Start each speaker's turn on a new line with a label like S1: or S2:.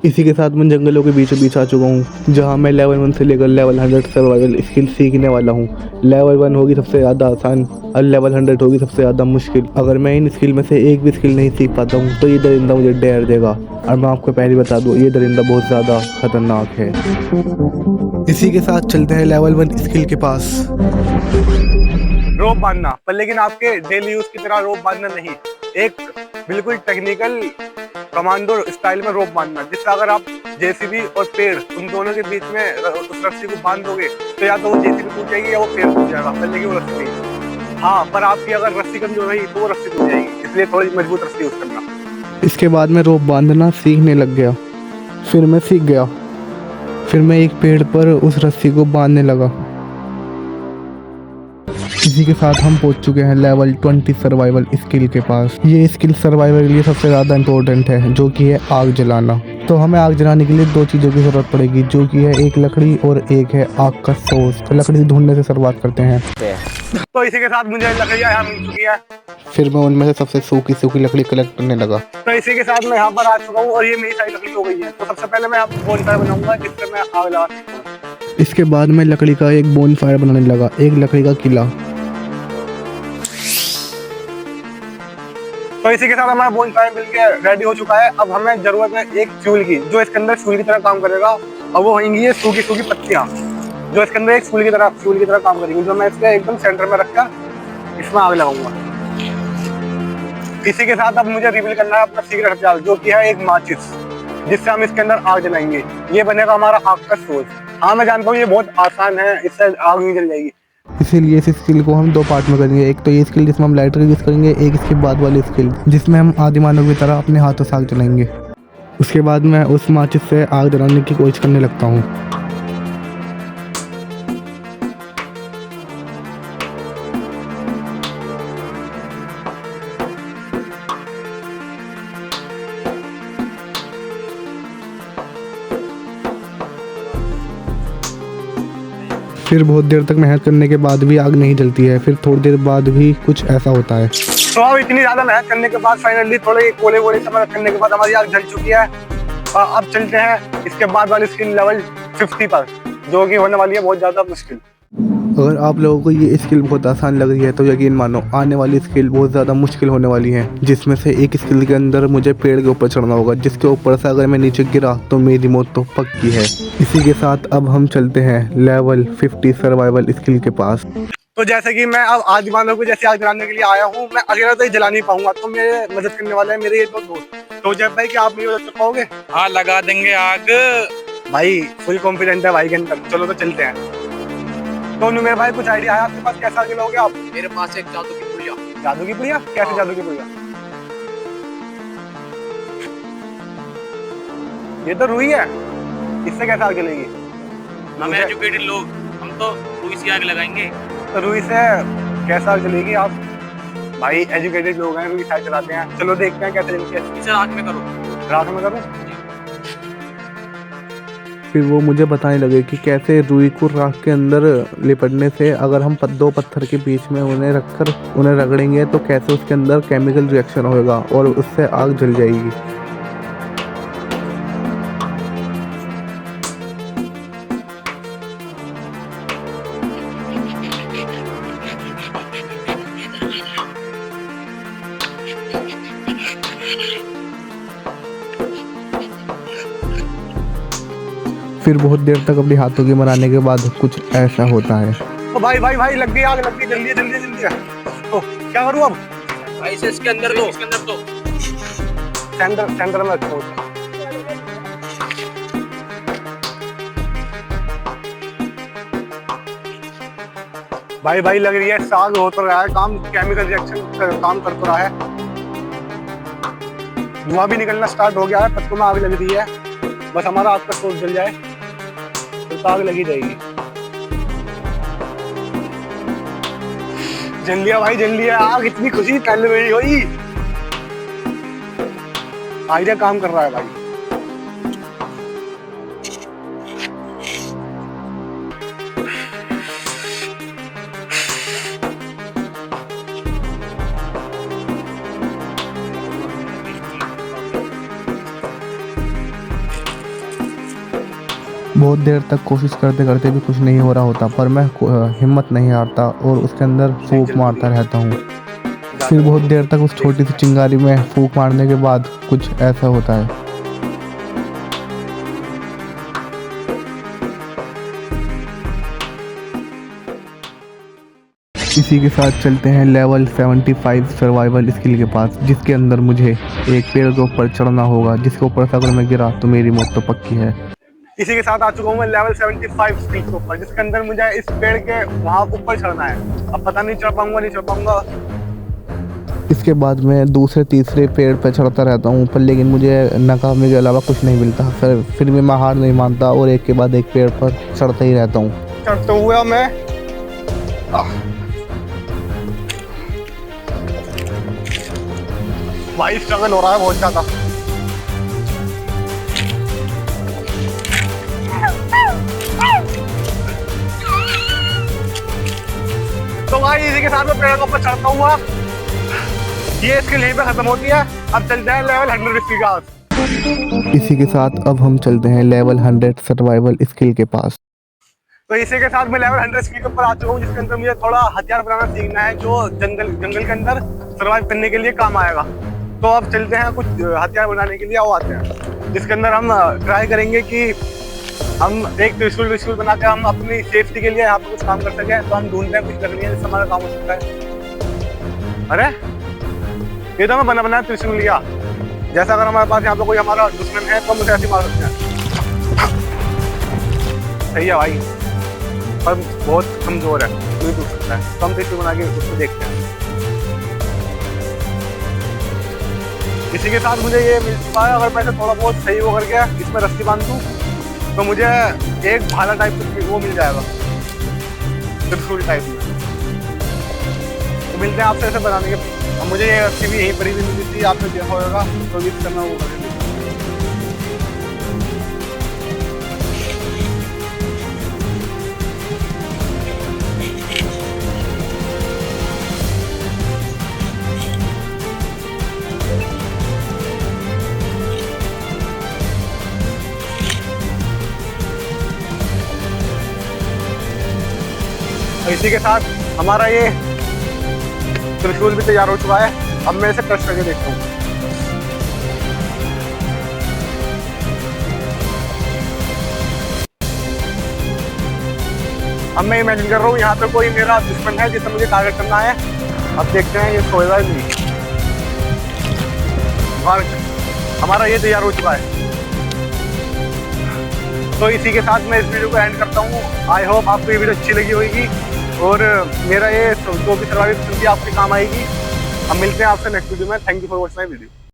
S1: इसी के साथ मैं जंगलों के बीचों बीच आ चुका हूँ, जहाँ मैं लेवल 1 से लेकर लेवल 100 सर्वाइवल स्किल सीखने वाला हूँ। लेवल 1 होगी सबसे ज़्यादा आसान और लेवल 100 होगी सबसे ज़्यादा मुश्किल। अगर मैं इन स्किल में से एक भी स्किल नहीं सीख पाता हूँ तो ये दरिंदा मुझे डेयर देगा, और मैं आपको पहले बता दूँ ये दरिंदा बहुत ज़्यादा खतरनाक है। इसी के साथ चलते हैं लेवल 1 स्किल के पास।
S2: रोप बांधना, पर लेकिन आपके डेली यूज की तरह रोप बांधना नहीं, एक बिल्कुल टेक्निकल कमांडो स्टाइल में रोप बांधना, जिससे अगर आप जेसीबी और पेड़ उन दोनों के बीच में उस रस्सी को बांध दोगे तो या तो वो जेसीबी टूट जाएगी या वो पेड़ टूट जाएगा, पर लेकिन वो रस्सी नहीं। हाँ, पर आपकी अगर रस्सी कमजोर रही तो वो रस्सी टूट जाएगी, इसलिए थोड़ी मजबूत रस्सी यूज करना।
S1: इसके बाद मैं रोप बांधना सीखने लग गया, फिर मैं सीख गया, फिर मैं एक पेड़ पर उस रस्सी को बांधने लगा। इसी के साथ हम पहुंच चुके हैं लेवल 20 सर्वाइवल स्किल के पास। ये स्किल सर्वाइवल के लिए सबसे ज़्यादा इम्पोर्टेंट है, जो कि है आग जलाना। तो हमें आग जलाने के लिए दो चीज़ों की ज़रूरत पड़ेगी, जो कि है एक लकड़ी और एक है आग का सोर्स। तो लकड़ी ढूंढने से शुरुआत करते हैं।
S2: तो इसी के साथ मुझे लकड़ियाँ यहाँ मिल चुकी है।
S1: फिर मैं उनमें से सबसे सूखी सूखी लकड़ी कलेक्ट करने लगा।
S2: तो इसी के साथ मैं यहाँ पर आ चुका हूँ और ये मेरी सारी लकड़ी हो गई है। तो सबसे पहले मैं यहाँ बोनफायर बनाऊंगा, जिससे मैं आग लगा सकता हूँ।
S1: इसके बाद मैं लकड़ी का एक बोनफायर बनाने लगा, एक लकड़ी का किला।
S2: तो इसी के साथ हमारा बोनफायर मिलके रेडी हो चुका है। अब हमें जरूरत है एक फ्यूल की, जो इसके अंदर फ्यूल की तरह काम करेगा, और वो होंगी ये सूखी सूखी पत्तियां, जो इसके अंदर एक फ्यूल की तरह काम करेंगी, जो मैं इसके एकदम सेंटर में रखकर इसमें आग लगाऊंगा। इसी के साथ अब मुझे रिवील करना है अपना सीक्रेट हथियार, जो कि है एक माचिस, जिससे हम इसके अंदर आग जलाएंगे। ये बनेगा हमारा आग का सोर्स। हाँ, मैं जानता हूँ ये बहुत आसान है, इससे आग नहीं जल जाएगी।
S1: इसीलिए इस स्किल को हम दो पार्ट में करेंगे। एक तो ये स्किल जिसमें हम लाइटर यूज़ करेंगे, एक इसके बाद वाली स्किल जिसमें हम आदिमानव की तरह अपने हाथों से आग जलाएंगे। उसके बाद मैं उस माचिस से आग जलाने की कोशिश करने लगता हूँ। फिर बहुत देर तक मेहनत करने के बाद भी आग नहीं जलती है। फिर थोड़ी देर बाद भी कुछ ऐसा होता है।
S2: तो अब इतनी ज्यादा मेहनत करने के बाद फाइनली थोड़े कोले वोले से मदद करने के बाद हमारी आग जल चुकी है। अब चलते हैं इसके बाद वाली स्किल लेवल 50 पर, जो कि होने वाली है बहुत ज्यादा मुश्किल।
S1: अगर आप लोगों को ये स्किल बहुत आसान लग रही है तो यकीन मानो आने वाली स्किल बहुत ज़्यादा मुश्किल होने वाली है, जिसमें से एक स्किल के अंदर मुझे पेड़ के ऊपर चढ़ना होगा, जिसके ऊपर से अगर मैं नीचे गिरा तो मेरी मौत तो पक्की है। इसी के साथ अब हम चलते हैं लेवल 50 सर्वाइवल स्किल के पास।
S2: तो जैसे कि मैं अब आदिमानव को जैसे आग जलाने के लिए आया हूँ, मैं अकेला तो ये जला नहीं पाऊंगा, तो मेरे मदद करने वाले हैं मेरे ये दो दोस्त। तो जब भाई क्या आप मेरी मदद कर पाओगे?
S3: हाँ, लगा देंगे आग।
S2: भाई फुल कॉन्फिडेंट है भाई के अंदर। चलो तो चलते हैं। तो मेरे भाई कुछ आइडिया है आपके पास, कैसा जलाओगे आप?
S3: मेरे पास एक जादू की पुड़िया।
S2: जादू की पुड़िया? कैसे जादू की पुड़िया? ये तो रुई है, इससे कैसे आग जलेगी?
S3: हम एजुकेटेड लोग, हम तो रुई से आग लगाएंगे।
S2: तो रुई से कैसे आग जलेगी? आप भाई एजुकेटेड लोग हैं, रुई से चलाते हैं। चलो देखते हैं कैसे जलती है।
S3: इसे रात में करो।
S2: रात में करूँ?
S1: फिर वो मुझे बताने लगे कि कैसे रुई को राख के अंदर लिपटने से अगर हम दो पत्थर के बीच में उन्हें रखकर उन्हें रगड़ेंगे तो कैसे उसके अंदर केमिकल रिएक्शन होएगा और उससे आग जल जाएगी। फिर बहुत देर तक अपने हाथों की मनाने के बाद कुछ ऐसा होता है।
S2: तो भाई भाई भाई लग गई आग, लग गई। जल्दी जल्दी जल्दी। तो क्या करूँ अब?
S3: भाई इसे इसके अंदर दो, इसके अंदर दो।
S2: सेंटर में रखो। भाई भाई लग रही है साग हो तो रहा है काम, केमिकल रिएक्शन काम कर तो रहा है। धुआं भी निकलना स्टार्ट हो गया है, पत्तों में आग लग रही है। बस हमारा आग का सोर्स जल जाए तो आग लगी जाएगी। जल लिया भाई, जल लिया आग। इतनी खुशी फैल रही हुई, आइडिया काम कर रहा है भाई।
S1: बहुत देर तक कोशिश करते करते भी कुछ नहीं हो रहा होता, पर मैं हिम्मत नहीं हारता और उसके अंदर फूंक मारता रहता हूँ। फिर बहुत देर तक उस छोटी सी चिंगारी में फूंक मारने के बाद कुछ ऐसा होता है। इसी के साथ चलते हैं लेवल 75 सर्वाइवल स्किल के पास, जिसके अंदर मुझे एक पेड़ के ऊपर चढ़ना होगा, जिसके ऊपर से अगर मैं गिरा तो मेरी मौत तो पक्की है।
S2: इसी के साथ आ चुका हूँ मैं लेवल 75 स्किल के ऊपर, जिसके अंदर मुझे इस पेड़ के वहां ऊपर चढ़ना है। अब पता नहीं चढ़ पाऊंगा नहीं चढ़ पाऊंगा।
S1: इसके बाद मैं दूसरे तीसरे पेड़ पर चढ़ता रहता हूँ, पर लेकिन मुझे नाकामी के अलावा कुछ नहीं मिलता। फिर भी मैं हार नहीं मानता और एक के बाद एक पेड़ पर चढ़ता ही रहता हूँ।
S2: चढ़ते हुए मैं भाई स्ट्रगल हो रहा है बहुत ज्यादा। तो भाई इसी के साथ मैं पेड़ के ऊपर चढ़ता हुआ ये स्किल यहीं पे खत्म होती है। अब चलते हैं लेवल 100 स्किल के पास।
S1: इसी के साथ अब हम चलते हैं लेवल 100 सर्वाइवल स्किल के पास।
S2: तो इसी के साथ मैं लेवल 100 स्किल के ऊपर आ चुका हूँ, जिसके अंदर मुझे थोड़ा हथियार बनाना सीखना है जो जंगल के अंदर सर्वाइव करने के लिए काम आएगा। तो अब चलते हैं कुछ हथियार बनाने के लिए आओ आते हैं, जिसके अंदर हम ट्राई करेंगे कि हम एक त्रिशूल बना के हम अपनी सेफ्टी के लिए यहाँ पे कुछ काम कर सके। तो हम ढूंढते हैं कुछ लकड़ियाँ जिससे हमारा काम हो सकता है। अरे ये तो मैं बना त्रिशूल लिया। जैसा अगर हमारे पास यहाँ पे कोई हमारा दुश्मन है तो हम उसे ऐसे मार सकते हैं। सही है भाई, पर बहुत कमजोर है, नहीं टूट सकता है। तो हम त्रिशूल बना के उसको देखते हैं। इसी के साथ मुझे ये मिल चुका है, अगर मैं थोड़ा बहुत सही हो करके इसमें रस्सी बांध दूँ तो मुझे एक भाला टाइप वो मिल जाएगा, त्रिशूल टाइप में। तो मिलते हैं आपसे ऐसे बनाने के। अब मुझे ये रस्सी भी यहीं पर ही मिली थी, आपने देखा होगा। तो भी करना वो करेंगे। इसी के साथ हमारा ये त्रिशूल भी तैयार हो चुका है। अब मैं इसे क्रश करके देखता हूँ। अब मैं इमेजिन कर रहा हूँ यहाँ पे कोई मेरा दुश्मन है जिसे मुझे टारगेट करना है। अब देखते हैं ये सोएगा नहीं। हमारा ये तैयार हो चुका है। तो इसी के साथ मैं इस वीडियो को एंड करता हूँ। आई होप आपको ये वीडियो अच्छी लगी होगी और मेरा ये जो भी सर्वाइवल आपके काम आएगी। हम मिलते हैं आपसे नेक्स्ट वीडियो में। Thank you for watching my video.